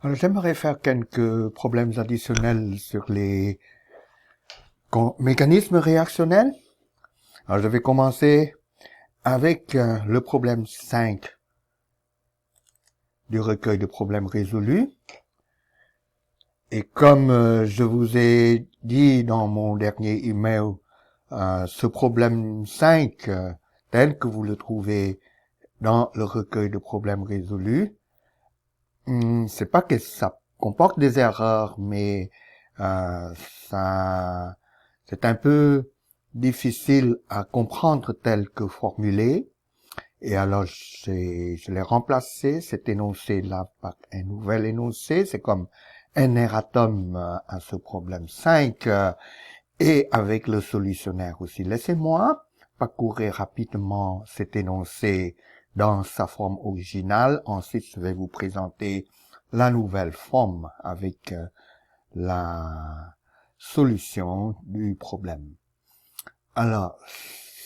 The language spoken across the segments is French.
Alors, j'aimerais faire quelques problèmes additionnels sur les mécanismes réactionnels. Alors, je vais commencer avec le problème 5 du recueil de problèmes résolus. Et comme je vous ai dit dans mon dernier email, ce problème 5, tel que vous le trouvez dans le recueil de problèmes résolus, c'est pas que ça comporte des erreurs, mais ça, c'est un peu difficile à comprendre tel que formulé. Et alors, je l'ai remplacé, cet énoncé-là, par un nouvel énoncé. C'est comme un erratum à ce problème 5, et avec le solutionnaire aussi. Laissez-moi parcourir rapidement cet énoncé dans sa forme originale. Ensuite, je vais vous présenter la nouvelle forme avec la solution du problème. Alors,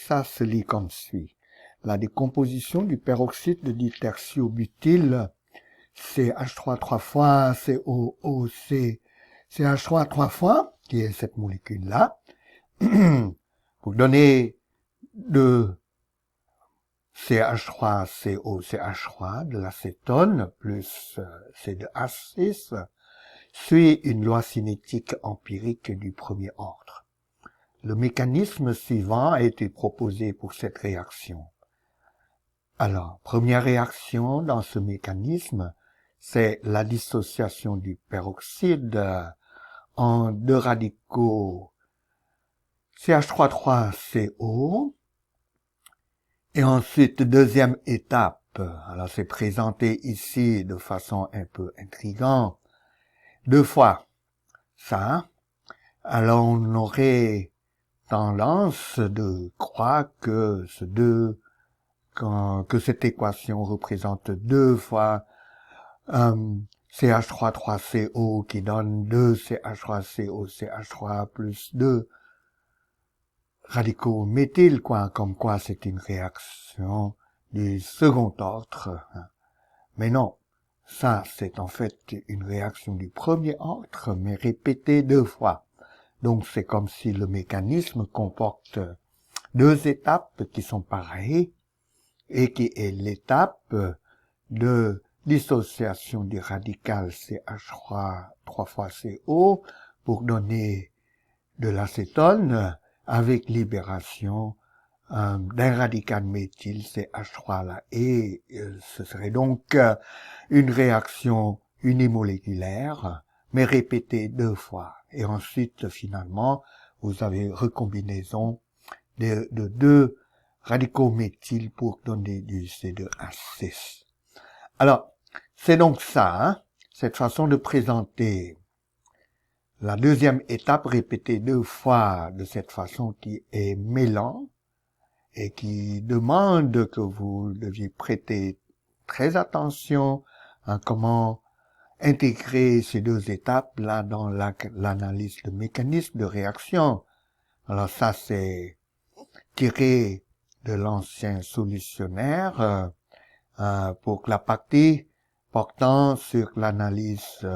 ça se lit comme suit. La décomposition du peroxyde de ditertiobutyle, CH3 3 fois, COOC, CH3 3 fois, qui est cette molécule-là, pour donner de CH3CO, CH3, de l'acétone, plus C2H6, suit une loi cinétique empirique du premier ordre. Le mécanisme suivant a été proposé pour cette réaction. Alors, première réaction dans ce mécanisme, c'est la dissociation du peroxyde en deux radicaux CH3,3CO. Et ensuite, deuxième étape, alors c'est présenté ici de façon un peu intrigante, deux fois ça. Alors on aurait tendance de croire que que cette équation représente deux fois CH3,3CO qui donne 2 CH3CO, CH3 plus 2 radicaux méthyl, comme quoi c'est une réaction du second ordre. Mais non, ça c'est en fait une réaction du premier ordre, mais répétée deux fois. Donc c'est comme si le mécanisme comporte deux étapes qui sont pareilles, et qui est l'étape de dissociation du radical CH3 3 fois CO pour donner de l'acétone avec libération d'un radical méthyle CH3 là. Et ce serait donc une réaction unimoléculaire, mais répétée deux fois. Et ensuite, finalement, vous avez recombinaison de deux radicaux méthyl pour donner du C2H6. Alors, c'est donc ça, cette façon de présenter la deuxième étape répétée deux fois de cette façon qui est mêlant et qui demande que vous deviez prêter très attention à comment intégrer ces deux étapes-là dans l'analyse de mécanisme de réaction. Alors ça, c'est tiré de l'ancien solutionnaire pour la partie portant sur l'analyse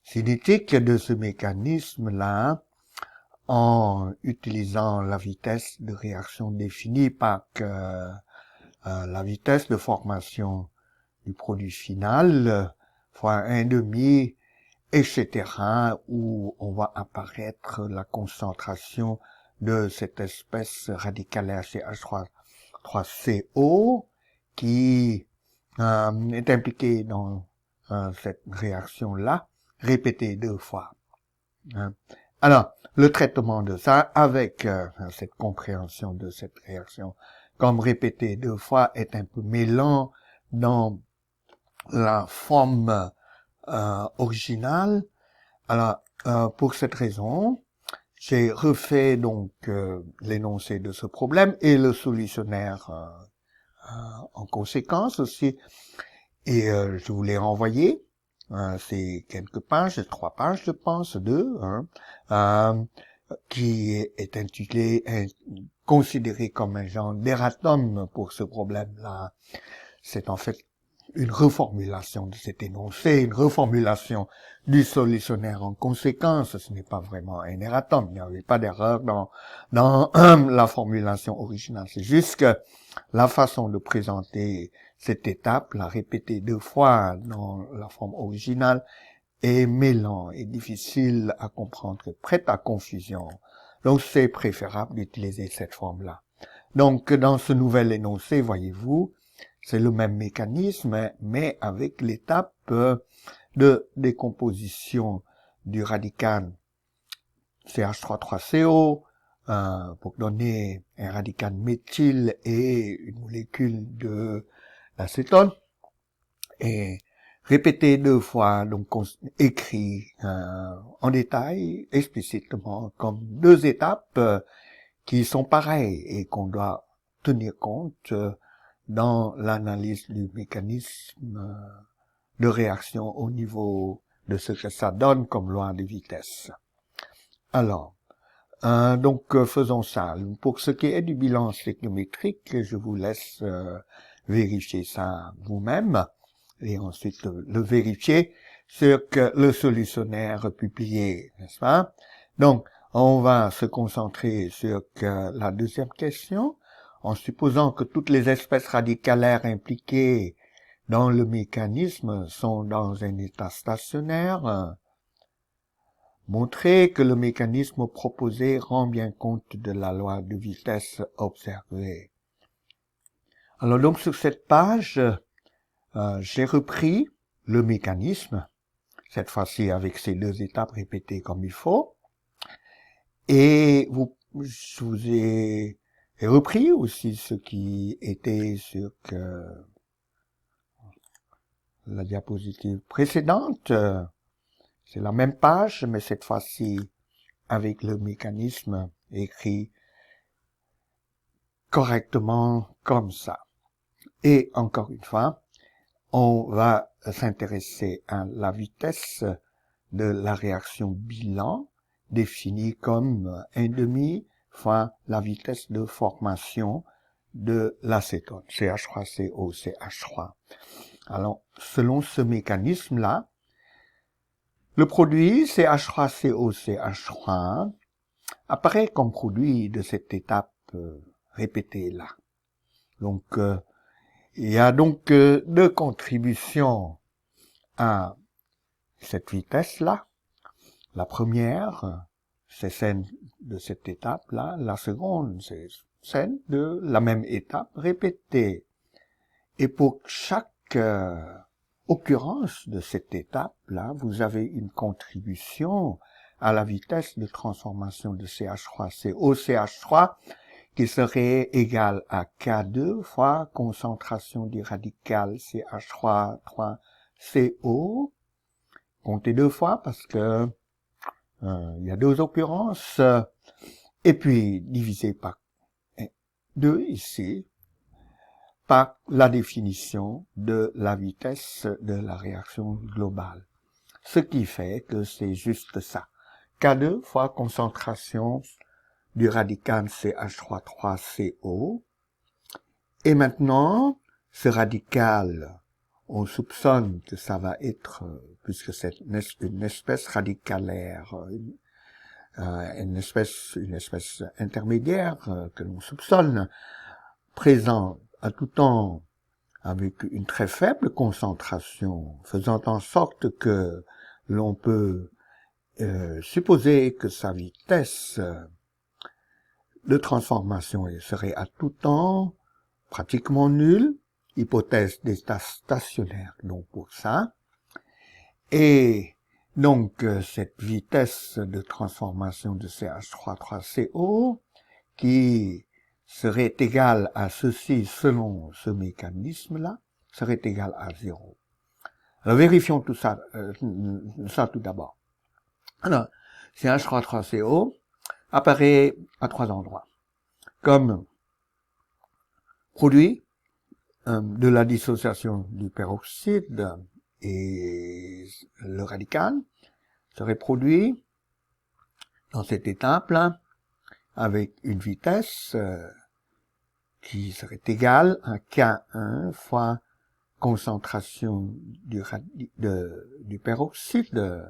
cinétique de ce mécanisme-là en utilisant la vitesse de réaction définie par la vitesse de formation du produit final fois 1,5, etc., où on va apparaître la concentration de cette espèce radicalaire CH3,3CO qui est impliquée dans cette réaction-là, répétée deux fois. Alors, le traitement de ça avec cette compréhension de cette réaction comme répétée deux fois est un peu mêlant dans la forme originale. Alors, pour cette raison, j'ai refait donc l'énoncé de ce problème et le solutionnaire en conséquence aussi. Et je vous l'ai renvoyé. C'est quelques pages, 3 pages, je pense, 2, qui est intitulé, considéré comme un genre d'erratum pour ce problème-là. C'est en fait une reformulation de cet énoncé, une reformulation du solutionnaire en conséquence. Ce n'est pas vraiment un erratum, il n'y avait pas d'erreur dans la formulation originale. C'est juste que la façon de présenter cette étape, la répéter 2 fois dans la forme originale, est mêlant et difficile à comprendre, prête à confusion. Donc c'est préférable d'utiliser cette forme-là. Donc dans ce nouvel énoncé, voyez-vous, c'est le même mécanisme, mais avec l'étape de décomposition du radical CH3,3CO pour donner un radical méthyle et une molécule de l'acétone. Et répété 2 fois, donc écrit en détail, explicitement, comme 2 étapes qui sont pareilles et qu'on doit tenir compte dans l'analyse du mécanisme de réaction au niveau de ce que ça donne comme loi de vitesse. Alors, donc faisons ça. Pour ce qui est du bilan stéchiométrique, je vous laisse vérifier ça vous-même et ensuite le vérifier sur que le solutionnaire publié, n'est-ce pas? Donc, on va se concentrer sur la deuxième question, en supposant que toutes les espèces radicalaires impliquées dans le mécanisme sont dans un état stationnaire. Montrer que le mécanisme proposé rend bien compte de la loi de vitesse observée. Alors donc sur cette page, j'ai repris le mécanisme, cette fois-ci avec ces 2 étapes répétées comme il faut, et je vous ai repris aussi ce qui était sur la diapositive précédente. C'est la même page, mais cette fois-ci avec le mécanisme écrit correctement comme ça. Et encore une fois, on va s'intéresser à la vitesse de la réaction bilan, définie comme 1/2 fois la vitesse de formation de l'acétone, CH3CO, CH3. Alors, selon ce mécanisme-là, le produit CH3CO, CH3 apparaît comme produit de cette étape répétée là. Donc, il y a donc 2 contributions à cette vitesse-là. La première, c'est celle de cette étape-là. La seconde, c'est celle de la même étape répétée. Et pour chaque occurrence de cette étape-là, vous avez une contribution à la vitesse de transformation de CH3CO, CH3, qui serait égale à K2 fois concentration du radical CH3, 3CO, comptez 2 fois parce que il y a 2 occurrences, et puis divisé par 2 ici, par la définition de la vitesse de la réaction globale. Ce qui fait que c'est juste ça. K2 fois concentration du radical CH3,3CO. Et maintenant, ce radical, on soupçonne que ça va être, puisque c'est une espèce radicalaire, une espèce intermédiaire que l'on soupçonne, présent à tout temps avec une très faible concentration, faisant en sorte que l'on peut supposer que sa vitesse de transformation serait à tout temps pratiquement nulle, hypothèse d'état stationnaire donc pour ça, et donc cette vitesse de transformation de CH3,3CO qui serait égale à ceci selon ce mécanisme-là, serait égale à 0. Alors vérifions tout ça, tout d'abord. Alors, CH3,3CO apparaît à 3 endroits. Comme produit de la dissociation du peroxyde et le radical serait produit dans cette étape-là avec une vitesse qui serait égale à K1 fois concentration du peroxyde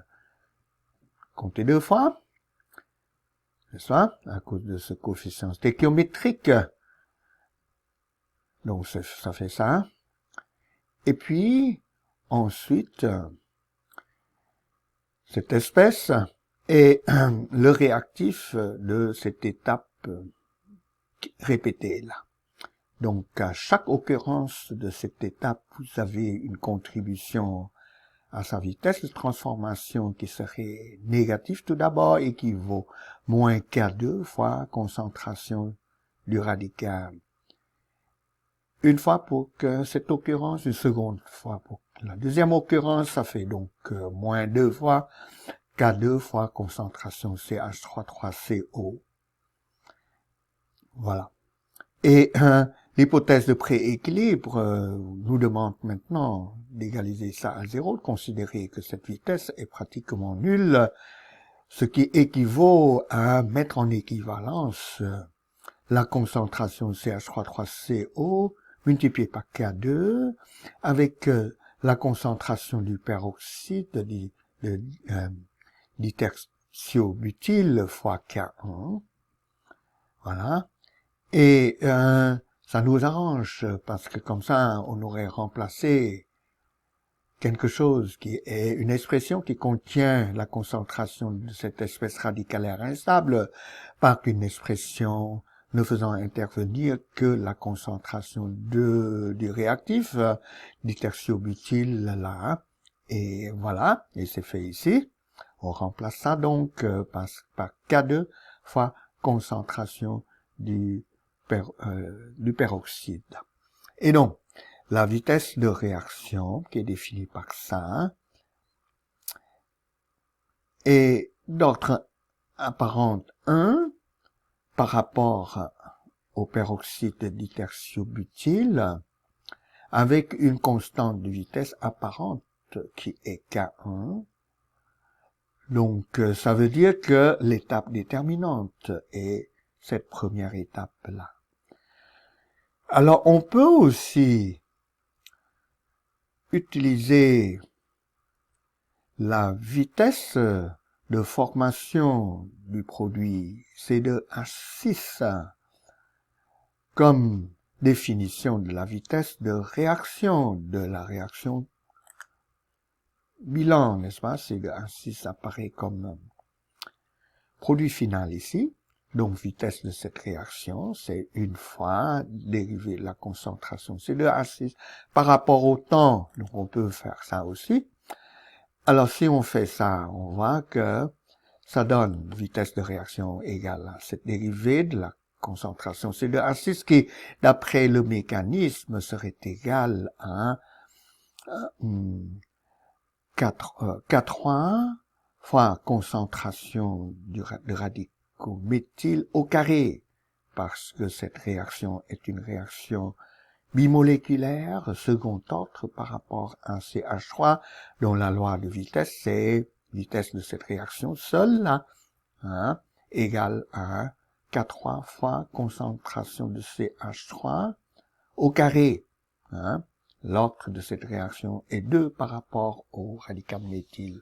comptée 2 fois, n'est-ce pas, à cause de ce coefficient stéchiométrique. Donc ça fait ça. Et puis, ensuite, cette espèce est le réactif de cette étape répétée là. Donc, à chaque occurrence de cette étape, vous avez une contribution à sa vitesse de transformation qui serait négative tout d'abord et qui vaut moins K2 fois concentration du radical. Une fois pour que cette occurrence, une seconde fois pour la deuxième occurrence, ça fait donc moins 2 fois K2 fois concentration CH3,3CO. Voilà. Et l'hypothèse de prééquilibre nous demande maintenant d'égaliser ça à 0, de considérer que cette vitesse est pratiquement nulle, ce qui équivaut à mettre en équivalence la concentration CH3,3CO multipliée par K2 avec la concentration du peroxyde ditertiobutyle fois K1. Voilà. Et ça nous arrange parce que comme ça, on aurait remplacé quelque chose qui est une expression qui contient la concentration de cette espèce radicalaire instable par une expression ne faisant intervenir que la concentration du réactif, ditertiobutyle là. Et voilà, et c'est fait ici. On remplace ça donc par K2 fois concentration du peroxyde. Et donc, la vitesse de réaction, qui est définie par ça, est d'ordre apparente 1 par rapport au peroxyde ditertiobutyle avec une constante de vitesse apparente qui est K1. Donc, ça veut dire que l'étape déterminante est cette première étape-là. Alors, on peut aussi utiliser la vitesse de formation du produit C2H6 comme définition de la vitesse de réaction de la réaction bilan, n'est-ce pas? C2H6 apparaît comme produit final ici. Donc, vitesse de cette réaction, c'est une fois dérivée de la concentration C2H6 par rapport au temps. Donc, on peut faire ça aussi. Alors, si on fait ça, on voit que ça donne vitesse de réaction égale à cette dérivée de la concentration C2H6 qui, d'après le mécanisme, serait égale à 4 fois concentration de radicaux méthyle au carré, parce que cette réaction est une réaction bimoléculaire, second ordre par rapport à CH3, dont la loi de vitesse, c'est vitesse de cette réaction seule, là, égale à 4 fois concentration de CH3 au carré. L'ordre de cette réaction est 2 par rapport au radical méthyle.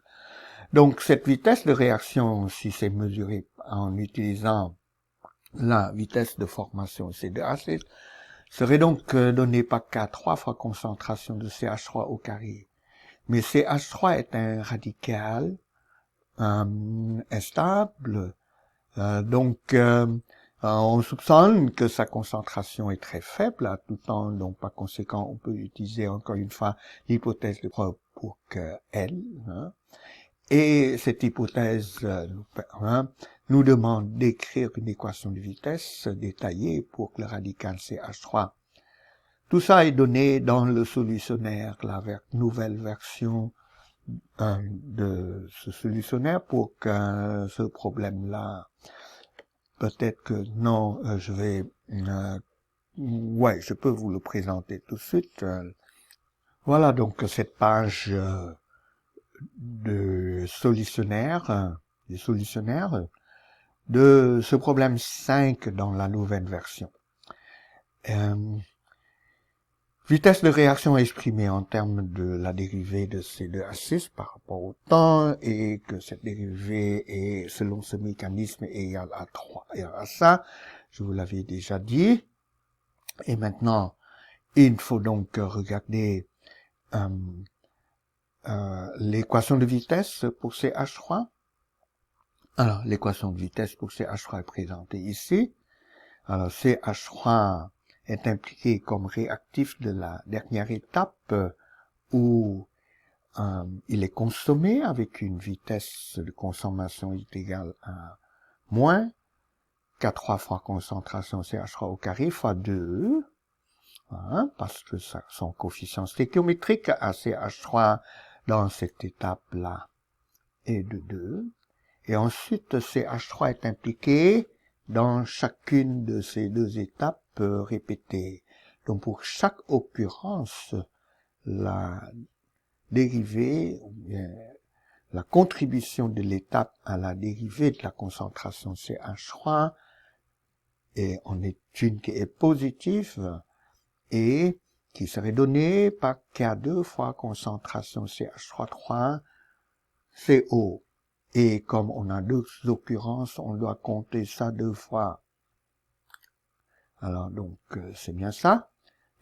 Donc, cette vitesse de réaction, si c'est mesuré en utilisant la vitesse de formation C2H6, serait donc donnée par K3 fois concentration de CH3 au carré. Mais CH3 est un radical instable, donc on soupçonne que sa concentration est très faible à tout temps, donc par conséquent on peut utiliser encore une fois l'hypothèse de preuve pour que L. Et cette hypothèse nous demande d'écrire une équation de vitesse détaillée pour que le radical CH3. Tout ça est donné dans le solutionnaire, la nouvelle version de ce solutionnaire pour que ce problème-là, peut-être que non, je vais, je peux vous le présenter tout de suite. Voilà donc cette page du solutionnaire de ce problème 5 dans la nouvelle version. Vitesse de réaction exprimée en termes de la dérivée de C2H6 par rapport au temps et que cette dérivée est, selon ce mécanisme, égale à 3 et à ça. Je vous l'avais déjà dit. Et maintenant, il faut donc regarder l'équation de vitesse pour CH3. Alors, l'équation de vitesse pour CH3 est présentée ici. Alors, CH3 est impliqué comme réactif de la dernière étape où il est consommé avec une vitesse de consommation égale à moins K3 fois concentration CH3 au carré fois 2, hein, parce que son coefficient stéchiométrique à CH3 dans cette étape-là est de 2. Et ensuite, CH3 est impliqué dans chacune de ces deux étapes répétées. Donc, pour chaque occurrence, la dérivée, ou bien la contribution de l'étape à la dérivée de la concentration CH3 en est une qui est positive et qui serait donnée par K2 fois concentration CH3 CO. Et comme on a deux occurrences, on doit compter ça 2 fois. Alors donc, c'est bien ça.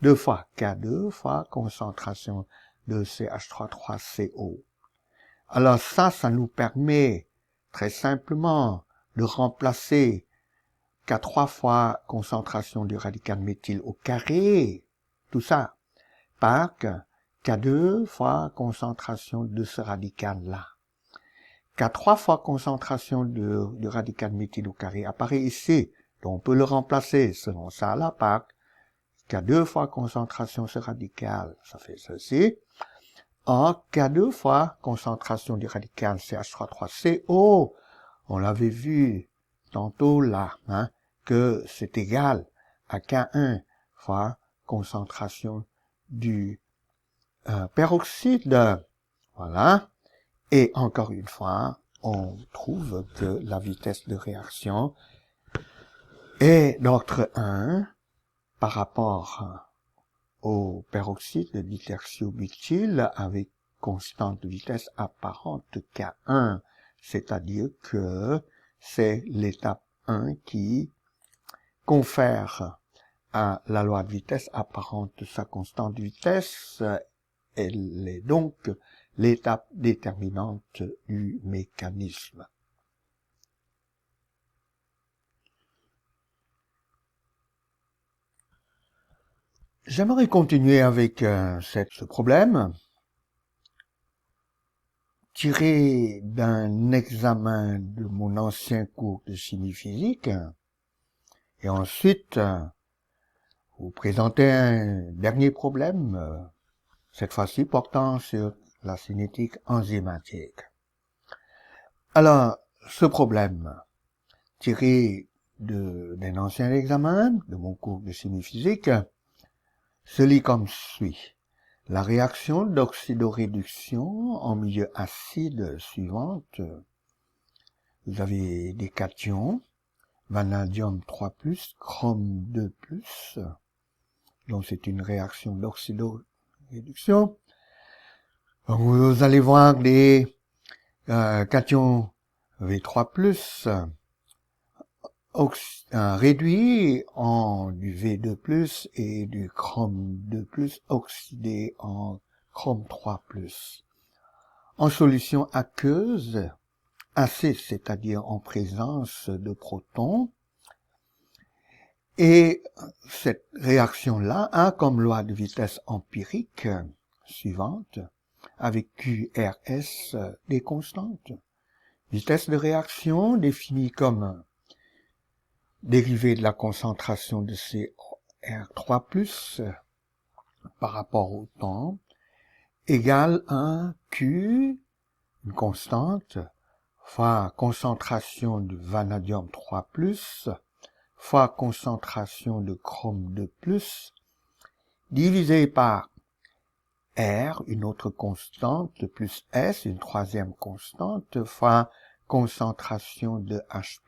2 fois K2 fois concentration de CH3CO. Alors ça nous permet très simplement de remplacer K3 fois concentration du radical méthyle au carré, tout ça, par K2 fois concentration de ce radical-là. K3 fois concentration du radical méthyle au carré apparaît ici, donc on peut le remplacer selon ça là par K2 fois concentration de ce radical, ça fait ceci. En K2 fois concentration du radical CH3CO, on l'avait vu tantôt là, hein, que c'est égal à K1 fois concentration du peroxyde. Voilà. Et encore une fois, on trouve que la vitesse de réaction est d'ordre 1 par rapport au peroxyde de ditertiobutyle avec constante de vitesse apparente K1, c'est-à-dire que c'est l'étape 1 qui confère à la loi de vitesse apparente sa constante de vitesse. Elle est donc l'étape déterminante du mécanisme. J'aimerais continuer avec ce problème tiré d'un examen de mon ancien cours de chimie physique et ensuite vous présenter un dernier problème, cette fois-ci portant sur la cinétique enzymatique. Alors, ce problème tiré d'un ancien examen de mon cours de chimie physique se lit comme suit. La réaction d'oxydoréduction en milieu acide suivante, vous avez des cations, vanadium 3+, chrome 2+, donc c'est une réaction d'oxydoréduction. Vous allez voir des cations V3+, réduit en du V2+, et du chrome 2+, oxydé en chrome 3+. En solution aqueuse, acide, c'est-à-dire en présence de protons, et cette réaction-là a comme loi de vitesse empirique suivante, avec QRS des constantes. Vitesse de réaction définie comme dérivée de la concentration de CR3+, par rapport au temps, égale à Q, une constante, fois concentration de vanadium 3+, fois concentration de chrome 2+, divisé par R, une autre constante, plus S, une troisième constante, fois concentration de H+.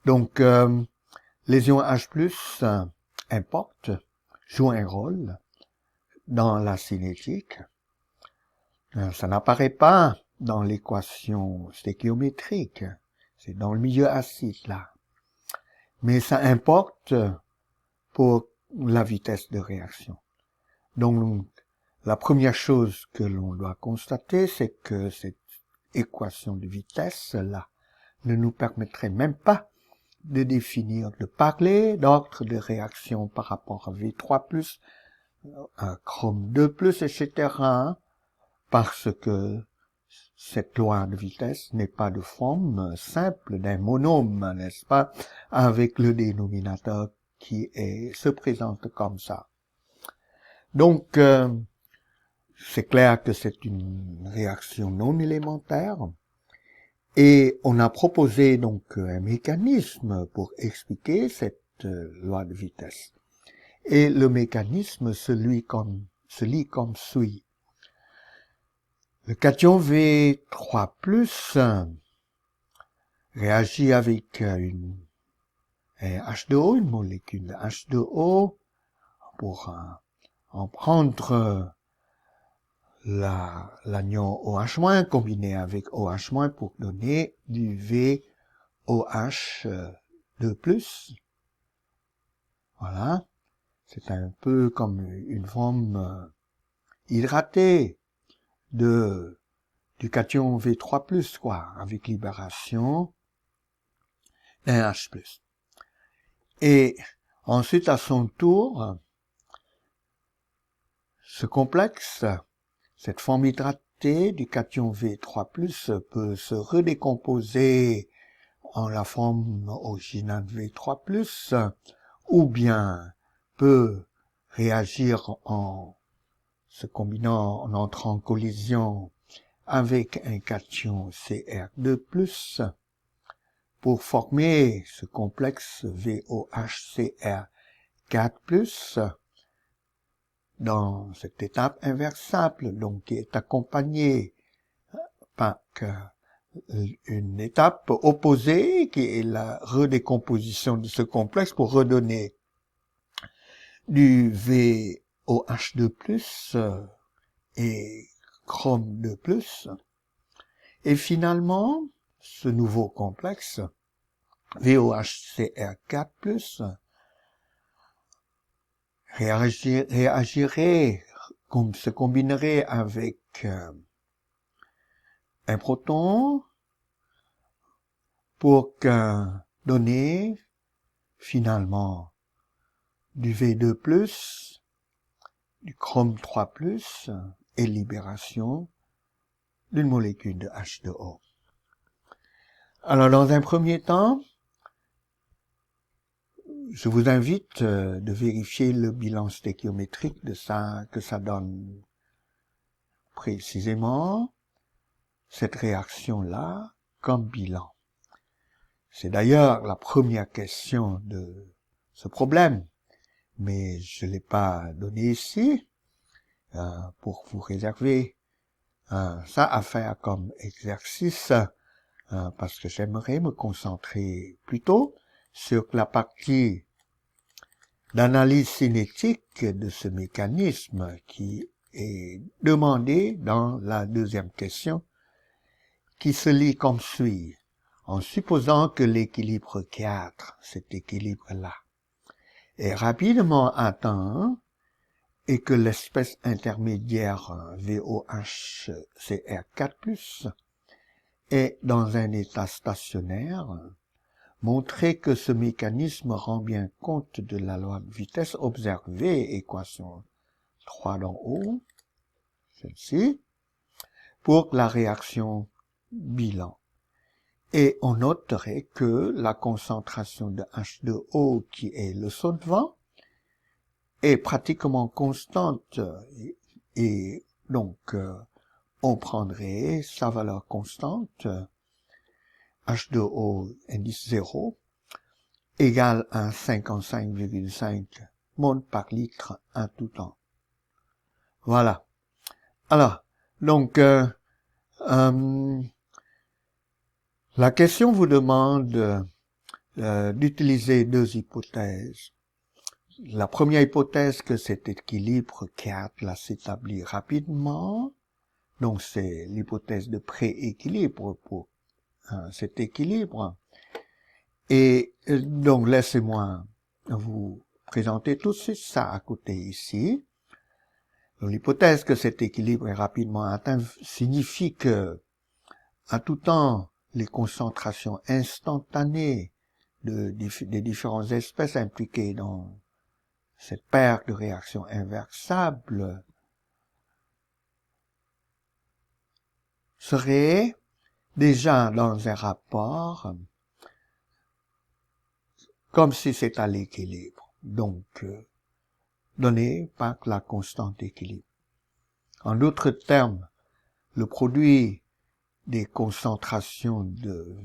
Donc, les ions H+, importent, joue un rôle dans la cinétique. Ça n'apparaît pas dans l'équation stéchiométrique, c'est dans le milieu acide là. Mais ça importe pour la vitesse de réaction. Donc, la première chose que l'on doit constater, c'est que cette équation de vitesse-là ne nous permettrait même pas de définir, de parler d'ordre de réaction par rapport à V3+, à chrome 2+, etc., parce que cette loi de vitesse n'est pas de forme simple d'un monôme, n'est-ce pas, avec le dénominateur qui se présente comme ça. Donc, c'est clair que c'est une réaction non élémentaire, et on a proposé donc un mécanisme pour expliquer cette loi de vitesse. Et le mécanisme se lit comme suit. Le cation V3+, réagit avec un H2O, une molécule de H2O, pour en prendre l'anion OH- combiné avec OH- pour donner du VOH2+. Voilà. C'est un peu comme une forme hydratée du cation V3+, quoi, avec libération d'un H+. Et ensuite, à son tour, ce complexe, cette forme hydratée du cation V3+, peut se redécomposer en la forme originale V3+, ou bien peut réagir en se combinant, en entrant en collision avec un cation Cr2+, pour former ce complexe VOHCr4+, dans cette étape inversable, donc qui est accompagnée par une étape opposée, qui est la redécomposition de ce complexe pour redonner du VOH2+, et chrome 2+. Et finalement, ce nouveau complexe, VOHCr4+, réagirait, se combinerait avec un proton pour donner finalement du V2+, du chrome 3+, et libération d'une molécule de H2O. Alors, dans un premier temps, je vous invite de vérifier le bilan stéchiométrique de ça, que ça donne précisément cette réaction-là comme bilan. C'est d'ailleurs la première question de ce problème, mais je ne l'ai pas donné ici pour vous réserver ça à faire comme exercice, parce que j'aimerais me concentrer plutôt sur la partie d'analyse cinétique de ce mécanisme qui est demandé dans la deuxième question, qui se lit comme suit, en supposant que l'équilibre 4, cet équilibre-là, est rapidement atteint et que l'espèce intermédiaire VOHCr4+, est dans un état stationnaire, montrer que ce mécanisme rend bien compte de la loi de vitesse observée, équation 3 d'en haut, celle-ci, pour la réaction bilan. Et on noterait que la concentration de H2O, qui est le solvant, est pratiquement constante, et donc on prendrait sa valeur constante, H2O indice 0, égale à 55,5 mol par litre en tout temps. Voilà. Alors, donc, la question vous demande d'utiliser deux hypothèses la première hypothèse que cet équilibre K là s'établit rapidement, donc c'est l'hypothèse de prééquilibre pour cet équilibre. Et donc laissez-moi vous présenter tout ça à côté ici. L'hypothèse que cet équilibre est rapidement atteint signifie que, à tout temps, les concentrations instantanées des différentes espèces impliquées dans cette paire de réactions inversables seraient déjà dans un rapport comme si c'est à l'équilibre, donc donné par la constante d'équilibre. En d'autres termes, le produit des concentrations de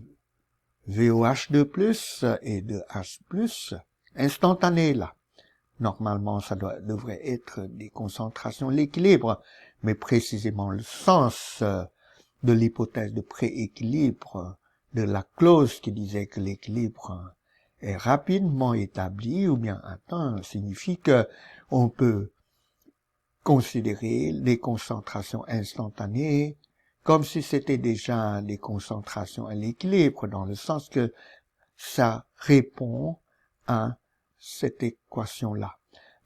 VOH2+, et de H+, instantanées là. Normalement, ça devrait être des concentrations de l'équilibre, mais précisément le sens de l'hypothèse de prééquilibre, de la clause qui disait que l'équilibre est rapidement établi ou bien atteint, signifie que on peut considérer les concentrations instantanées comme si c'était déjà des concentrations à l'équilibre, dans le sens que ça répond à cette équation-là.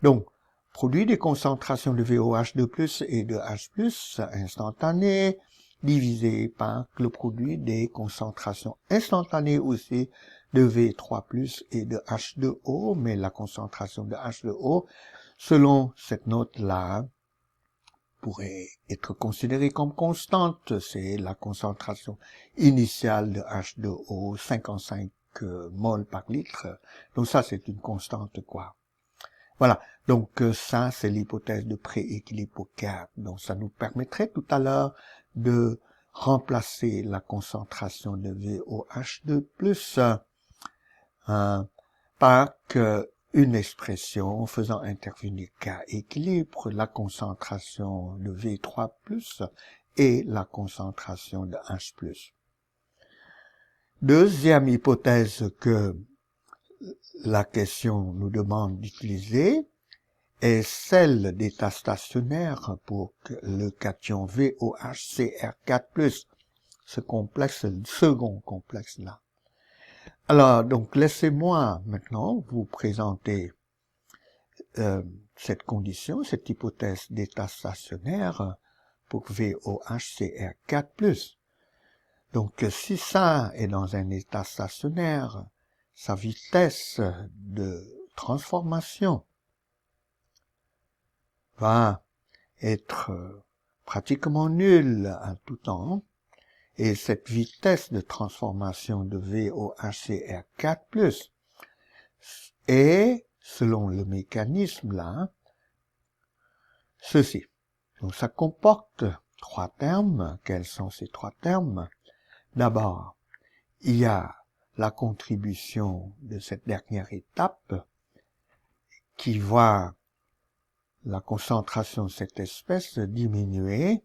Donc, produit des concentrations de VOH2+, et de H+, instantanées, divisé par le produit des concentrations instantanées aussi de V3+, et de H2O, mais la concentration de H2O, selon cette note-là, pourrait être considérée comme constante. C'est la concentration initiale de H2O, 55 mol par litre. Donc ça, c'est une constante, quoi. Voilà. Donc ça, c'est l'hypothèse de prééquilibre K. Donc ça nous permettrait tout à l'heure de remplacer la concentration de VOH2+, par une expression faisant intervenir K équilibre, la concentration de V3+, et la concentration de H+. Deuxième hypothèse que la question nous demande d'utiliser est celle d'état stationnaire pour le cation VOHCr4+, ce complexe, le second complexe-là. Alors, donc, laissez-moi maintenant vous présenter cette condition, cette hypothèse d'état stationnaire pour VOHCr4+. Donc, si ça est dans un état stationnaire, sa vitesse de transformation va être pratiquement nulle à tout temps, et cette vitesse de transformation de VOHCr4+ est, selon le mécanisme là, ceci. Donc ça comporte trois termes. Quels sont ces trois termes? D'abord, il y a la contribution de cette dernière étape qui voit la concentration de cette espèce diminuer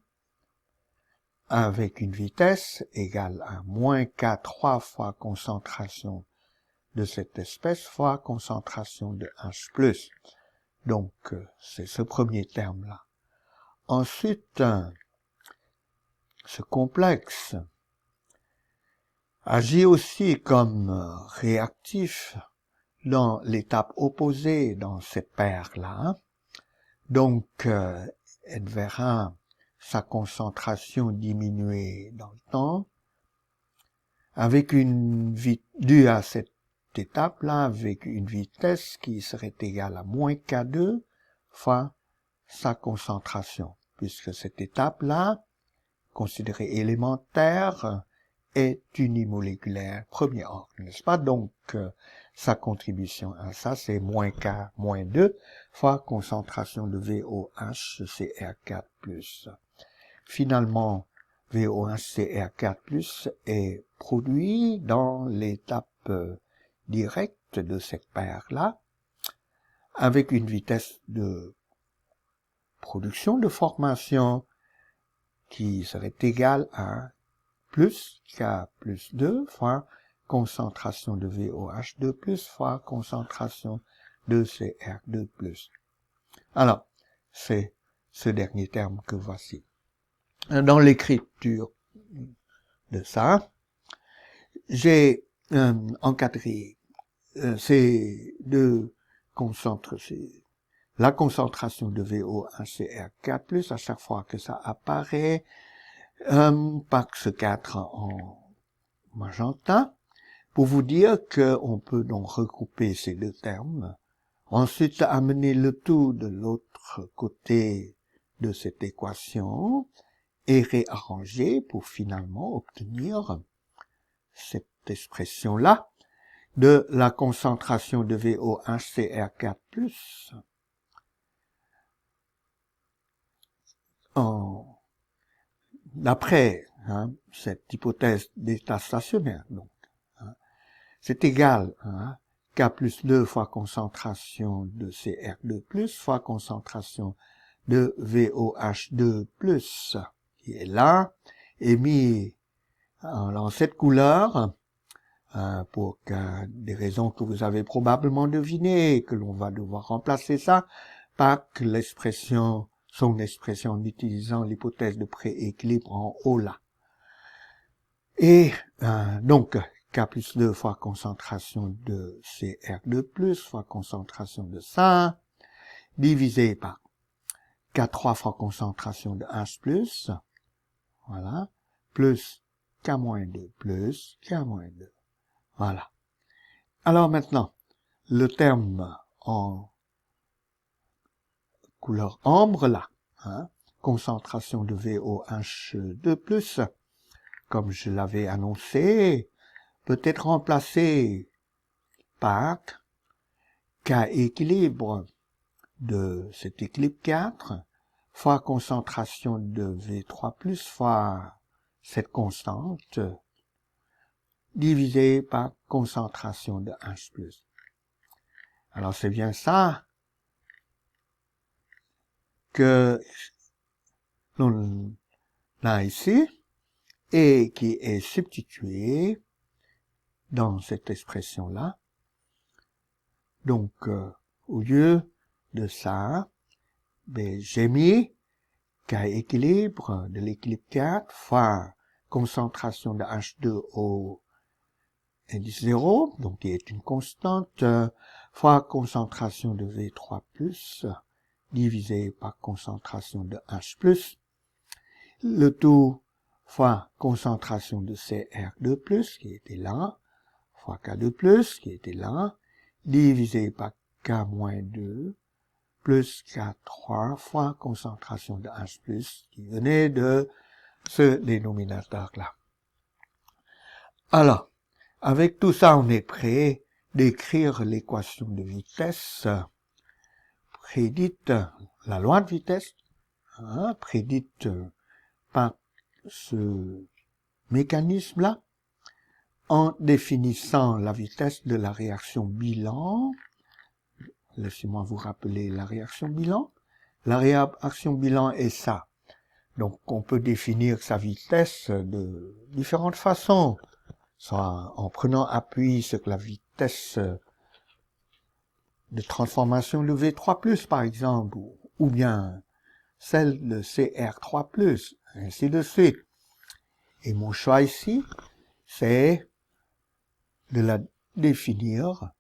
avec une vitesse égale à moins K3 fois concentration de cette espèce fois concentration de H+. Donc, c'est ce premier terme-là. Ensuite, ce complexe agit aussi comme réactif dans l'étape opposée dans cette paire-là. Donc, elle verra sa concentration diminuer dans le temps, avec due à cette étape-là, avec une vitesse qui serait égale à moins K2 fois sa concentration, puisque cette étape-là, considérée élémentaire, est unimoléculaire, premier ordre, n'est-ce pas? Donc, sa contribution à ça, c'est moins K, moins 2, fois concentration de VOHCr4+. Finalement, VOHCr4+ est produit dans l'étape directe de cette paire-là, avec une vitesse de production de formation qui serait égale à plus K plus 2 fois concentration de VOH2+, fois concentration de CR2+. Alors, c'est ce dernier terme que voici. Dans l'écriture de ça, j'ai encadré ces deux la concentration de VO1CR4+, à chaque fois que ça apparaît, par ce 4 en magenta, pour vous dire qu'on peut donc regrouper ces deux termes, ensuite amener le tout de l'autre côté de cette équation et réarranger pour finalement obtenir cette expression-là de la concentration de VO1CR4+, d'après cette hypothèse d'état stationnaire. Donc, c'est égal K plus 2 fois concentration de CR2+, fois concentration de VOH2+, qui est là, et mis dans cette couleur, pour des raisons que vous avez probablement devinées, que l'on va devoir remplacer ça par son expression en utilisant l'hypothèse de prééquilibre en haut là. Et donc, K plus 2 fois concentration de CR2+, fois concentration de ça, divisé par K3 fois concentration de H+, voilà, plus K-2 plus K-2. Voilà. Alors maintenant, le terme en couleur ambre là, concentration de VOH2+, comme je l'avais annoncé, peut être remplacé par K équilibre de cet équilibre 4 fois concentration de V3+, fois cette constante, divisé par concentration de H+. Alors c'est bien ça que l'on a ici et qui est substitué dans cette expression-là. Donc, au lieu de ça, j'ai mis K équilibre de l'équilibre 4 fois concentration de H2O indice 0, donc qui est une constante, fois concentration de V3+, divisé par concentration de H+, le tout fois concentration de CR2+, qui était là, fois K2+, qui était là, divisé par K-2, plus K3 fois concentration de H+, qui venait de ce dénominateur-là. Alors, avec tout ça, on est prêt d'écrire l'équation de vitesse prédite, la loi de vitesse, prédite par ce mécanisme-là, en définissant la vitesse de la réaction bilan. Laissez-moi vous rappeler la réaction bilan. La réaction bilan est ça. Donc, on peut définir sa vitesse de différentes façons, soit en prenant appui sur la vitesse de transformation de V3+, par exemple, ou bien celle de CR3+, ainsi de suite. Et mon choix ici, c'est de la définir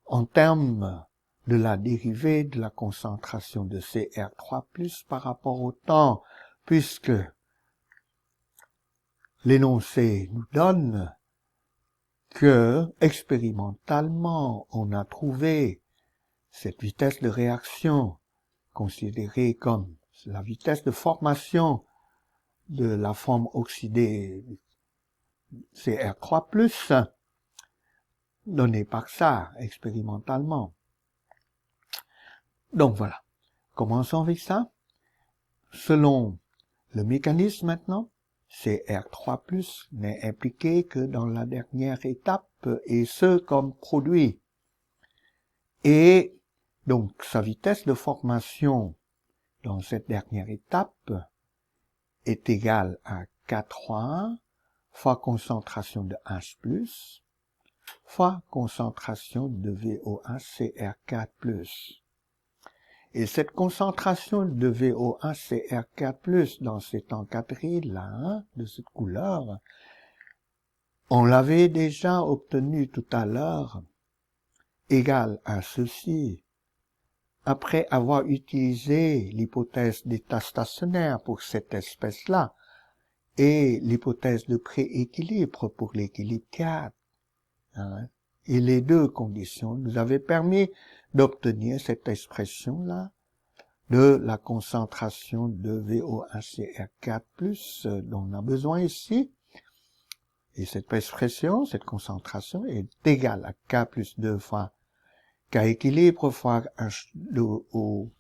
en termes de la dérivée de la concentration de CR3+, par rapport au temps, puisque l'énoncé nous donne que, expérimentalement, on a trouvé cette vitesse de réaction considérée comme la vitesse de formation de la forme oxydée CR3+, donnée par ça, expérimentalement. Donc voilà, commençons avec ça. Selon le mécanisme maintenant, CR3+ n'est impliqué que dans la dernière étape, et ce comme produit. Et donc sa vitesse de formation dans cette dernière étape est égale à K3 fois concentration de H+, fois concentration de VOH-CR4+. Et cette concentration de VOH-CR4+, dans cet encadré-là, hein, de cette couleur, on l'avait déjà obtenu tout à l'heure, égale à ceci, après avoir utilisé l'hypothèse d'état stationnaire pour cette espèce-là, et l'hypothèse de prééquilibre pour l'équilibre 4. Hein, et les deux conditions nous avaient permis d'obtenir cette expression-là de la concentration de VOHCR4+, dont on a besoin ici. Et cette expression, cette concentration est égale à K plus 2 fois K équilibre fois H2O,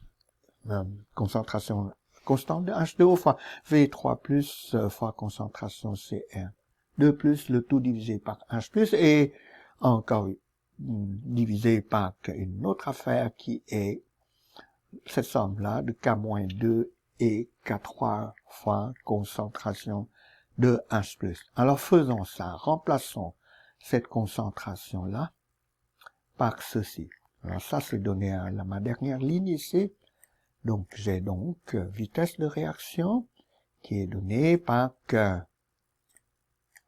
concentration constante de H2O fois V3 plus fois concentration CR. 2 plus le tout divisé par H plus et encore divisé par une autre affaire qui est cette somme-là de K-2 et K3 fois concentration de H+. Alors faisons ça, remplaçons cette concentration-là par ceci. Alors ça c'est donné à ma dernière ligne ici. Donc j'ai donc vitesse de réaction qui est donnée par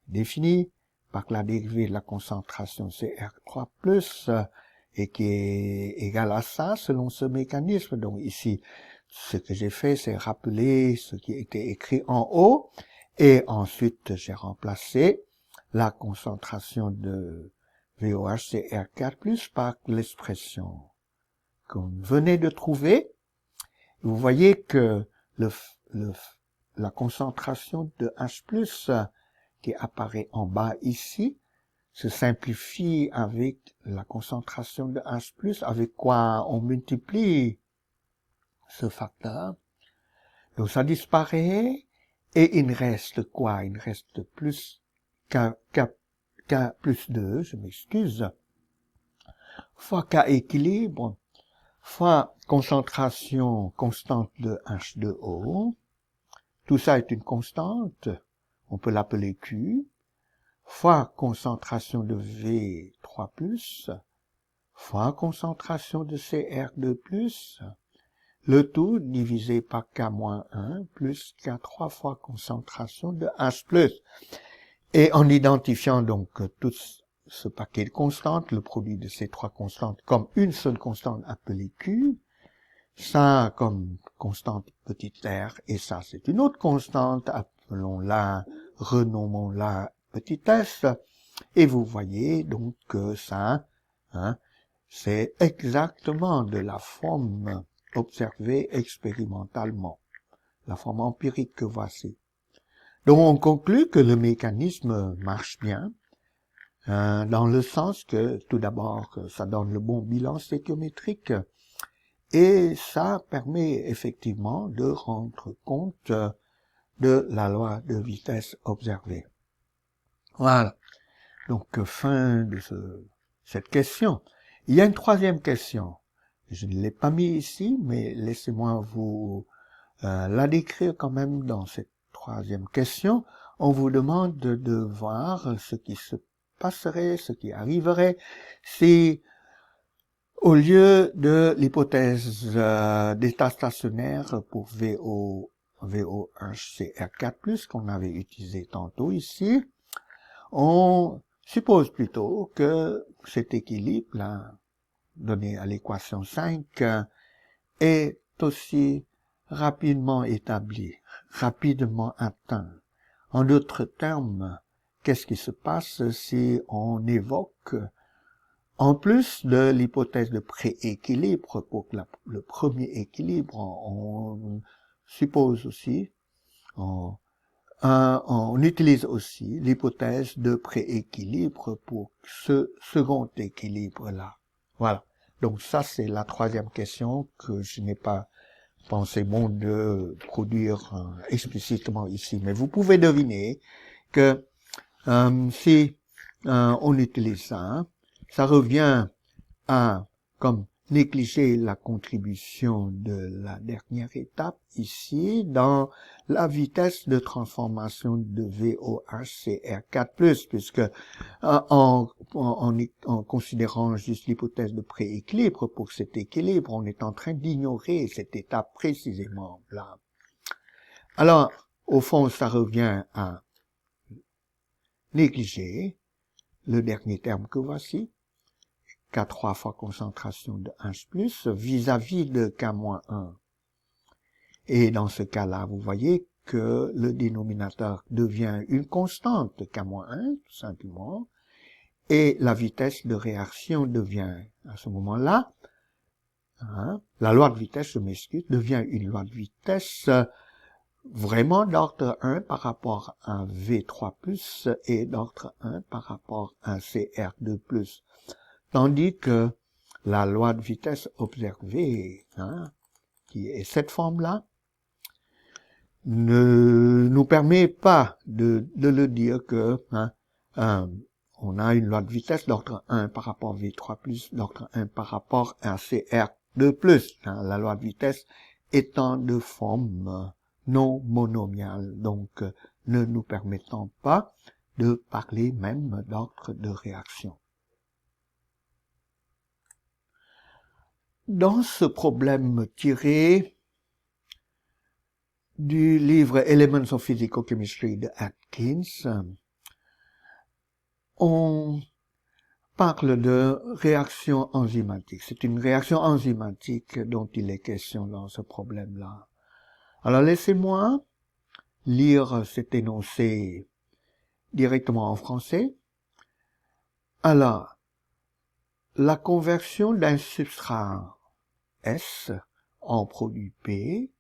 définie par la dérivée de la concentration CR3+, et qui est égale à ça selon ce mécanisme. Donc ici, ce que j'ai fait, c'est rappeler ce qui était écrit en haut, et ensuite j'ai remplacé la concentration de VOHCR4+ par l'expression qu'on venait de trouver. Vous voyez que la concentration de H+, qui apparaît en bas ici, se simplifie avec la concentration de H+, avec quoi on multiplie ce facteur. Donc ça disparaît, et il reste quoi? Il reste plus K plus 2, je m'excuse, fois K équilibre, fois concentration constante de H2O. Tout ça est une constante, on peut l'appeler Q, fois concentration de V3+, fois concentration de CR2+, le tout divisé par K-1 plus K3 fois concentration de H+. Et en identifiant donc tout ce paquet de constantes, le produit de ces trois constantes comme une seule constante appelée Q, ça comme constante petit r, et ça c'est une autre constante, appelons-la, renommons-la petit s, et vous voyez donc que ça, hein, c'est exactement de la forme observée expérimentalement, la forme empirique que voici. Donc on conclut que le mécanisme marche bien, dans le sens que tout d'abord ça donne le bon bilan stéchiométrique, et ça permet effectivement de rendre compte de la loi de vitesse observée. Voilà. Donc, fin de cette question. Il y a une troisième question. Je ne l'ai pas mis ici, mais laissez-moi vous la décrire quand même dans cette troisième question. On vous demande de voir ce qui se passerait, ce qui arriverait si, au lieu de l'hypothèse d'état stationnaire pour VOHCR4+, qu'on avait utilisé tantôt ici, on suppose plutôt que cet équilibre-là, donné à l'équation 5, est aussi rapidement établi, rapidement atteint. En d'autres termes, qu'est-ce qui se passe si on évoque, en plus de l'hypothèse de prééquilibre, pour le premier équilibre, on suppose aussi, on utilise aussi l'hypothèse de prééquilibre pour ce second équilibre-là. Voilà. Donc ça, c'est la troisième question que je n'ai pas pensé bon de produire explicitement ici. Mais vous pouvez deviner que si on utilise ça, ça revient à comme négliger la contribution de la dernière étape ici dans la vitesse de transformation de VOHCR4+, puisque en considérant juste l'hypothèse de prééquilibre pour cet équilibre, on est en train d'ignorer cette étape précisément là. Alors, au fond, ça revient à négliger le dernier terme que voici, K3 fois concentration de H+, vis-à-vis de K-1. Et dans ce cas-là, vous voyez que le dénominateur devient une constante K-1, tout simplement, et la vitesse de réaction devient, à ce moment-là, la loi de vitesse, je m'excuse, devient une loi de vitesse vraiment d'ordre 1 par rapport à V3+, et d'ordre 1 par rapport à CR2+. Tandis que la loi de vitesse observée, qui est cette forme-là, ne nous permet pas de le dire que on a une loi de vitesse d'ordre 1 par rapport à V3+, d'ordre 1 par rapport à CR2+, la loi de vitesse étant de forme non monomiale, donc ne nous permettant pas de parler même d'ordre de réaction. Dans ce problème tiré du livre Elements of Physicochemistry de Atkins, on parle de réaction enzymatique. C'est une réaction enzymatique dont il est question dans ce problème-là. Alors laissez-moi lire cet énoncé directement en français. Alors, la conversion d'un substrat S en produit P,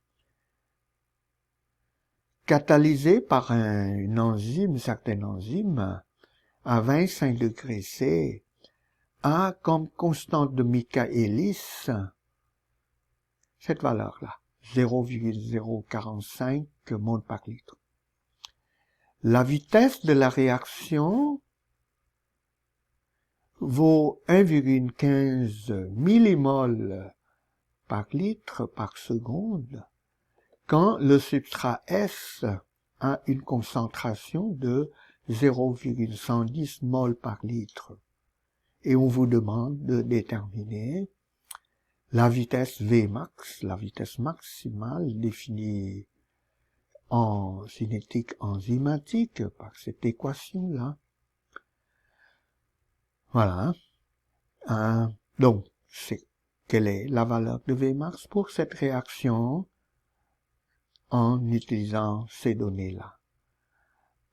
catalysé par une enzyme, certaine enzyme, à 25 degrés C, a comme constante de Michaelis cette valeur-là, 0,045 mol par litre. La vitesse de la réaction vaut 1,15 millimol par litre par seconde quand le substrat S a une concentration de 0,110 mol par litre. Et on vous demande de déterminer la vitesse Vmax, la vitesse maximale définie en cinétique enzymatique par cette équation-là. Voilà. Donc, quelle est la valeur de Vmax pour cette réaction en utilisant ces données-là?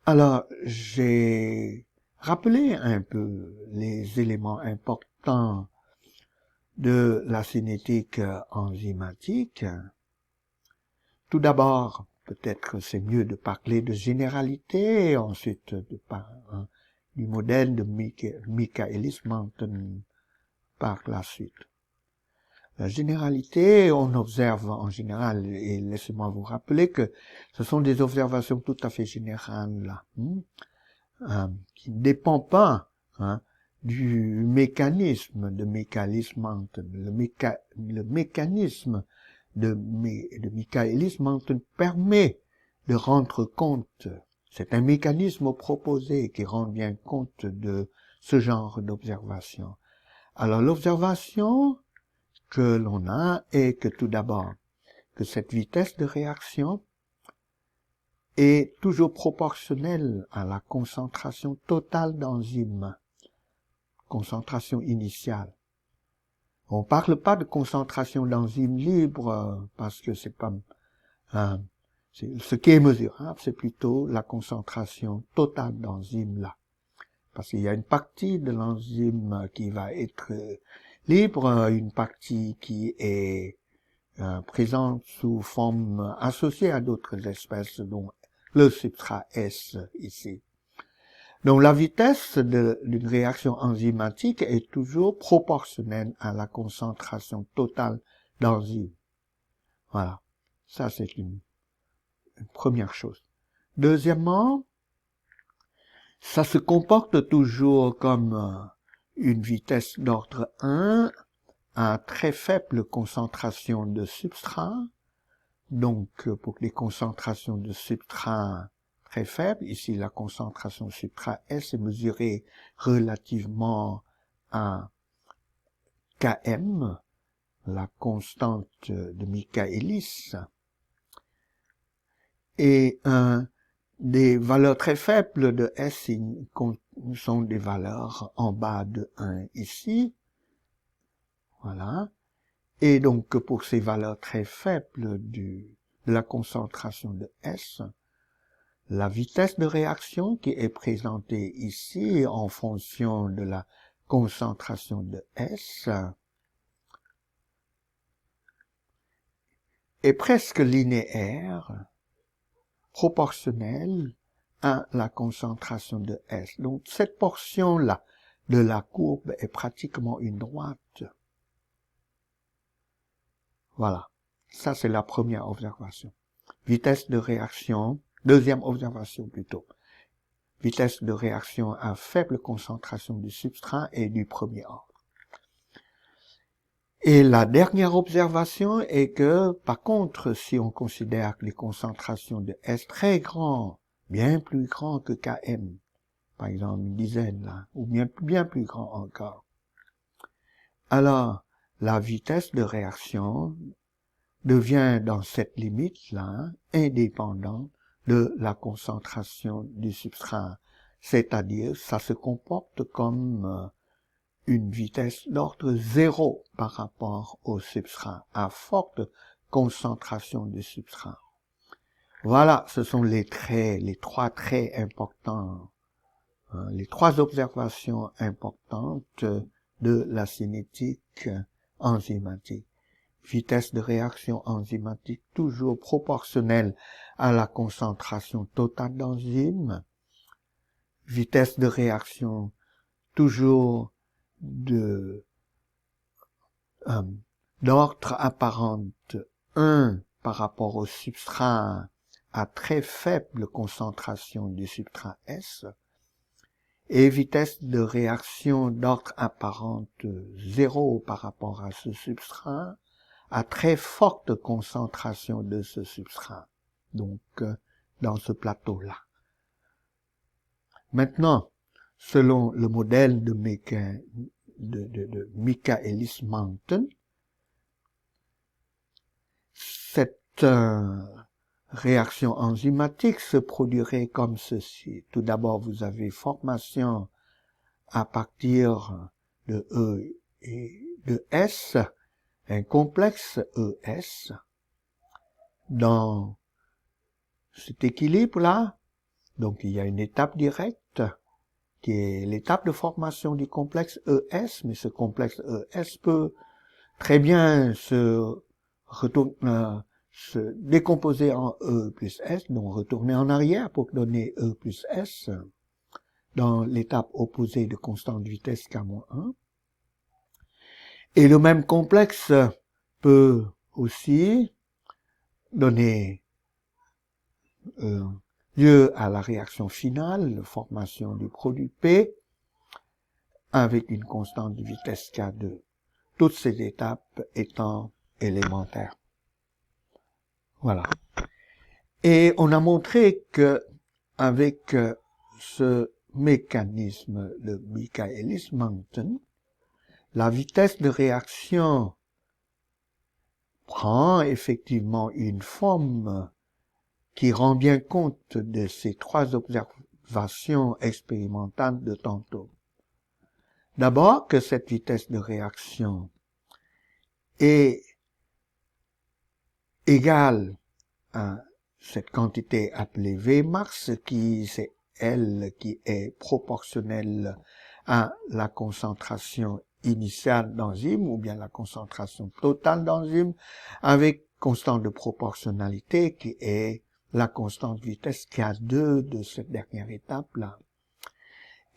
Alors, j'ai rappelé un peu les éléments importants de la cinétique enzymatique. Tout d'abord, peut-être c'est mieux de parler de généralité, ensuite du modèle de Michaelis-Menten par la suite. La généralité, on observe en général, et laissez-moi vous rappeler que ce sont des observations tout à fait générales, là, qui ne dépendent pas du mécanisme de Michaelis-Menten. Le mécanisme de Michaelis-Menten permet de rendre compte, c'est un mécanisme proposé qui rend bien compte de ce genre d'observation. Alors l'observation que l'on a est que tout d'abord, que cette vitesse de réaction est toujours proportionnelle à la concentration totale d'enzymes, concentration initiale. On parle pas de concentration d'enzymes libres parce que c'est pas ce qui est mesurable, c'est plutôt la concentration totale d'enzymes là. Parce qu'il y a une partie de l'enzyme qui va être libre, une partie qui est présente sous forme associée à d'autres espèces, dont le substrat S ici. Donc la vitesse d'une réaction enzymatique est toujours proportionnelle à la concentration totale d'enzymes. Voilà, ça c'est une première chose. Deuxièmement, ça se comporte toujours comme une vitesse d'ordre 1 à très faible concentration de substrat. Donc, pour les concentrations de substrat très faibles, ici la concentration substrat S est mesurée relativement à Km, la constante de Michaelis, et des valeurs très faibles de S sont des valeurs en bas de 1 ici, voilà, et donc pour ces valeurs très faibles de la concentration de S, la vitesse de réaction qui est présentée ici en fonction de la concentration de S est presque linéaire, proportionnelle à la concentration de S. Donc cette portion-là de la courbe est pratiquement une droite. Voilà, ça c'est la première observation. Vitesse de réaction, deuxième observation plutôt. Vitesse de réaction à faible concentration du substrat et du premier ordre. Et la dernière observation est que, par contre, si on considère que les concentrations de S très grandes, bien plus grands que Km, par exemple une dizaine là, ou bien plus grand encore, alors la vitesse de réaction devient dans cette limite-là indépendante de la concentration du substrat. C'est-à-dire, ça se comporte comme une vitesse d'ordre 0 par rapport au substrat, à forte concentration du substrat. Voilà, ce sont les trois traits importants, les trois observations importantes de la cinétique enzymatique. Vitesse de réaction enzymatique toujours proportionnelle à la concentration totale d'enzymes. Vitesse de réaction toujours d'ordre apparente 1 par rapport au substrat à très faible concentration du substrat S, et vitesse de réaction d'ordre apparente 0 par rapport à ce substrat à très forte concentration de ce substrat, donc dans ce plateau-là. Maintenant, selon le modèle de Michaelis-Menten, cette réaction enzymatique se produirait comme ceci. Tout d'abord, vous avez formation à partir de E et de S, un complexe ES. Dans cet équilibre-là, donc il y a une étape directe, qui est l'étape de formation du complexe ES, mais ce complexe ES peut très bien se décomposer en E plus S, donc retourner en arrière pour donner E plus S dans l'étape opposée de constante de vitesse K-1. Et le même complexe peut aussi donner lieu à la réaction finale, la formation du produit P, avec une constante de vitesse K2. Toutes ces étapes étant élémentaires. Voilà. Et on a montré que avec ce mécanisme de Michaelis-Menten, la vitesse de réaction prend effectivement une forme qui rend bien compte de ces trois observations expérimentales de tantôt. D'abord, que cette vitesse de réaction est égale à cette quantité appelée Vmax, c'est elle qui est proportionnelle à la concentration initiale d'enzyme ou bien la concentration totale d'enzyme, avec constante de proportionnalité qui est la constante vitesse K2 de cette dernière étape-là.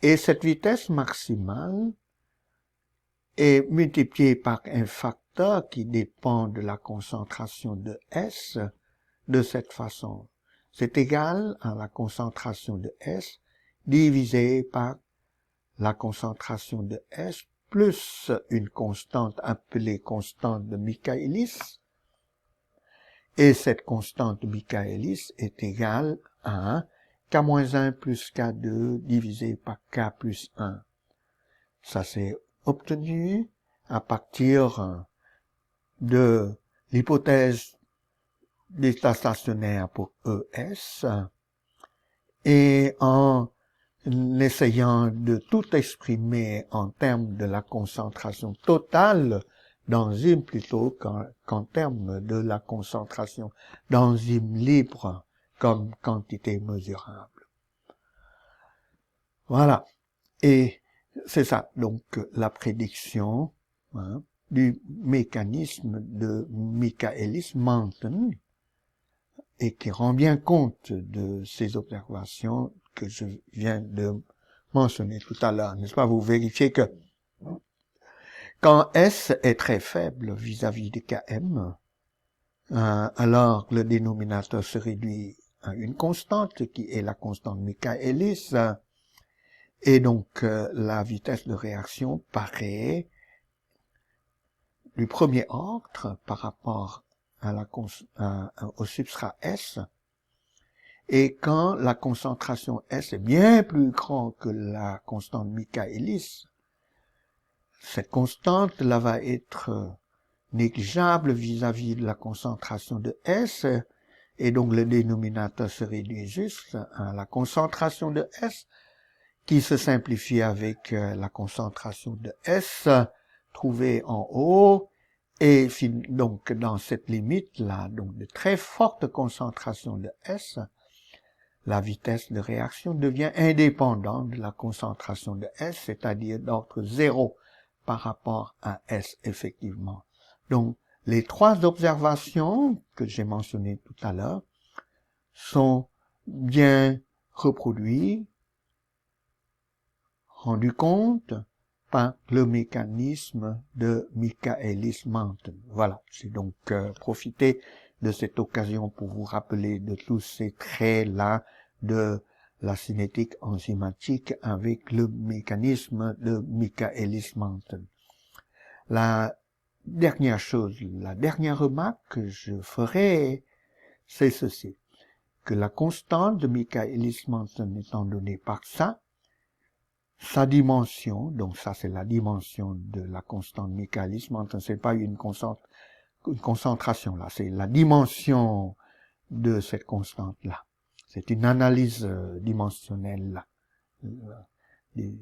Et cette vitesse maximale est multipliée par un facteur qui dépend de la concentration de S de cette façon. C'est égal à la concentration de S divisé par la concentration de S plus une constante appelée constante de Michaelis. Et cette constante de Michaelis est égale à k-1 plus k2 divisé par k plus 1. Ça s'est obtenu à partir de l'hypothèse d'état stationnaire pour ES et en essayant de tout exprimer en termes de la concentration totale d'enzymes plutôt qu'en termes de la concentration d'enzymes libres comme quantité mesurable. Voilà. Et c'est ça, donc la prédiction du mécanisme de Michaelis-Menten et qui rend bien compte de ces observations que je viens de mentionner tout à l'heure, n'est-ce pas? Vous vérifiez que quand S est très faible vis-à-vis de Km, alors le dénominateur se réduit à une constante qui est la constante Michaelis, et donc la vitesse de réaction paraît du premier ordre par rapport à au substrat S, et quand la concentration S est bien plus grande que la constante Michaelis, cette constante là va être négligeable vis-à-vis de la concentration de S, et donc le dénominateur se réduit juste à la concentration de S, qui se simplifie avec la concentration de S trouvée en haut, et donc dans cette limite-là, donc de très forte concentration de S, la vitesse de réaction devient indépendante de la concentration de S, c'est-à-dire d'ordre 0 par rapport à S effectivement. Donc, les trois observations que j'ai mentionnées tout à l'heure sont bien reproduites, rendues compte par le mécanisme de Michaelis-Menten. Voilà, j'ai donc profité de cette occasion pour vous rappeler de tous ces traits-là de la cinétique enzymatique avec le mécanisme de Michaelis-Menten. La dernière chose, la dernière remarque que je ferai, c'est ceci, que la constante de Michaelis-Menten étant donnée par ça, sa dimension, donc ça c'est la dimension de la constante Michaelis-Menten, c'est pas une concentration là, c'est la dimension de cette constante-là. C'est une analyse dimensionnelle là. Des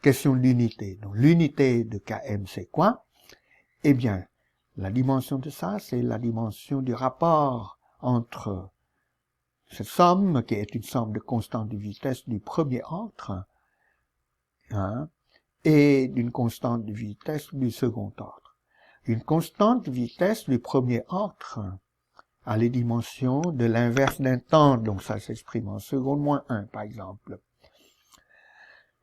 questions d'unité. Donc l'unité de Km c'est quoi? Eh bien, la dimension de ça, c'est la dimension du rapport entre cette somme, qui est une somme de constantes de vitesse du premier ordre, et d'une constante de vitesse du second ordre. Une constante de vitesse du premier ordre a les dimensions de l'inverse d'un temps, donc ça s'exprime en seconde moins 1 par exemple.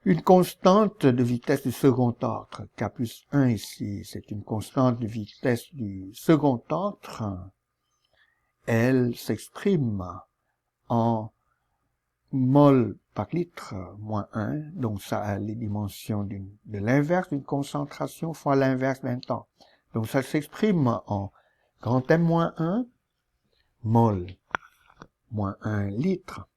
Une constante de vitesse du second ordre, k plus 1 ici, c'est une constante de vitesse du second ordre, elle s'exprime en mol par litre moins 1, donc ça a les dimensions de l'inverse d'une concentration fois l'inverse d'un temps. Donc ça s'exprime en grand M moins 1, mol moins 1 litre,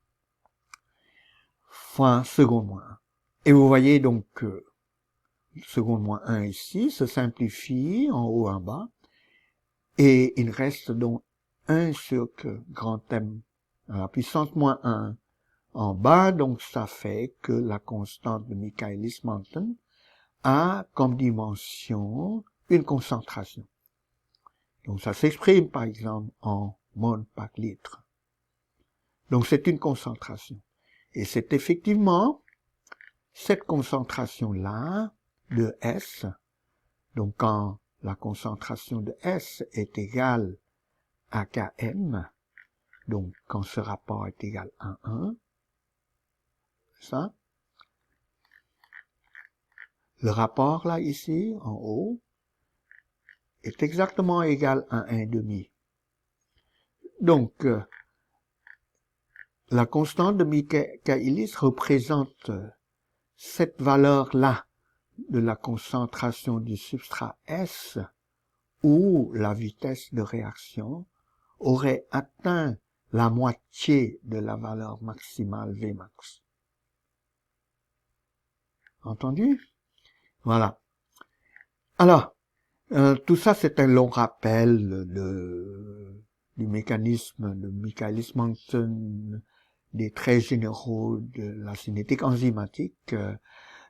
fois seconde moins 1. Et vous voyez donc que seconde moins 1 ici se simplifie en haut en bas, et il reste donc 1 sur que grand M à la puissance moins 1 en bas, donc ça fait que la constante de Michaelis-Menten a comme dimension une concentration. Donc ça s'exprime par exemple en mol par litre. Donc c'est une concentration. Et c'est effectivement cette concentration-là de S, donc quand la concentration de S est égale à Km, donc quand ce rapport est égal à 1, ça, le rapport là ici, en haut, est exactement égal à 1,5. Donc, la constante de Michaelis représente cette valeur-là de la concentration du substrat S où la vitesse de réaction aurait atteint la moitié de la valeur maximale Vmax. Entendu? Voilà. Alors, tout ça, c'est un long rappel du mécanisme de Michaelis-Menten, des traits généraux de la cinétique enzymatique.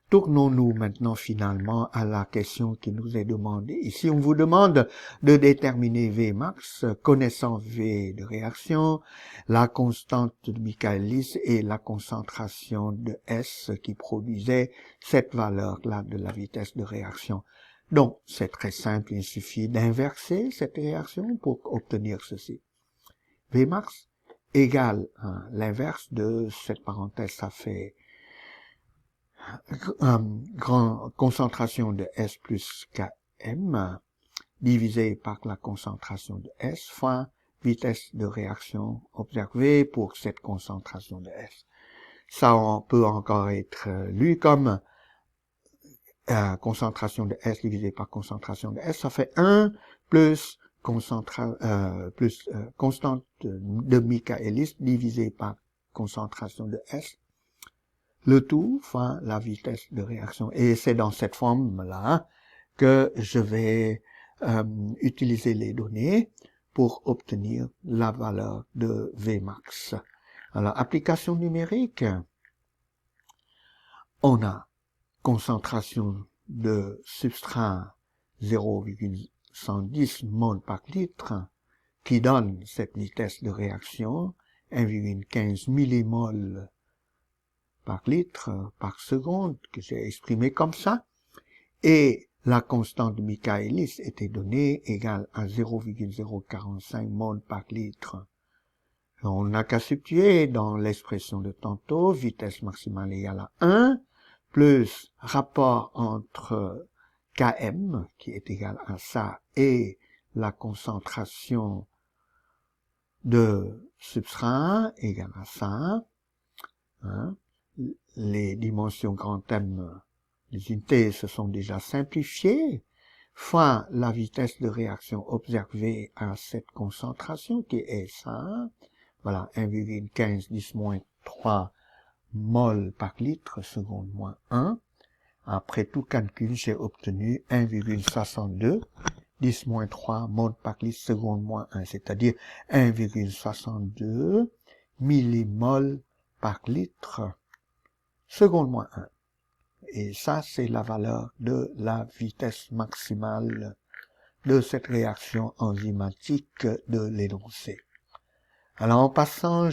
Tournons-nous maintenant finalement à la question qui nous est demandée. Ici, on vous demande de déterminer Vmax, connaissant V de réaction, la constante de Michaelis et la concentration de S qui produisait cette valeur-là de la vitesse de réaction. Donc, c'est très simple, il suffit d'inverser cette réaction pour obtenir ceci. Vmax égale l'inverse de cette parenthèse, ça fait concentration de S plus Km divisé par la concentration de S fois vitesse de réaction observée pour cette concentration de S. Ça peut encore être lu comme concentration de S divisé par concentration de S, ça fait 1 plus constante de Michaelis divisé par concentration de S, le tout fois la vitesse de réaction. Et c'est dans cette forme-là que je vais utiliser les données pour obtenir la valeur de Vmax. Alors, application numérique, on a concentration de substrat 0,110 mol par litre qui donne cette vitesse de réaction 1,15 millimoles par litre par seconde que j'ai exprimé comme ça, et la constante de Michaelis était donnée égale à 0,045 mol par litre. On n'a qu'à substituer dans l'expression de tantôt, vitesse maximale égale à 1, plus rapport entre Km, qui est égal à ça, et la concentration de substrat égale à ça. Les dimensions grand M, les unités se sont déjà simplifiées, fois la vitesse de réaction observée à cette concentration, qui est ça. Voilà, 1,15 10-3 mol par litre seconde moins 1. Après tout calcul, j'ai obtenu 1,62 10-3 mol par litre seconde moins 1, c'est-à-dire 1,62 millimol par litre seconde moins 1. Et ça, c'est la valeur de la vitesse maximale de cette réaction enzymatique de l'énoncé. Alors, en passant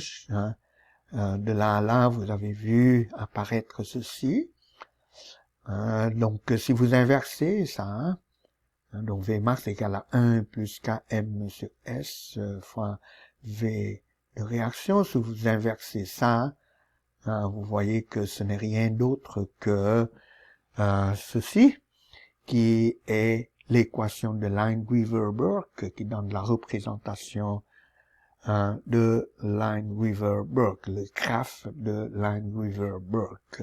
de là à là, vous avez vu apparaître ceci. Donc, si vous inversez ça, donc Vmax égale à 1 plus Km sur S fois V de réaction. Si vous inversez ça, vous voyez que ce n'est rien d'autre que ceci, qui est l'équation de Lineweaver-Burke, qui donne la représentation de Lineweaver-Burke, le graphe de Lineweaver-Burke.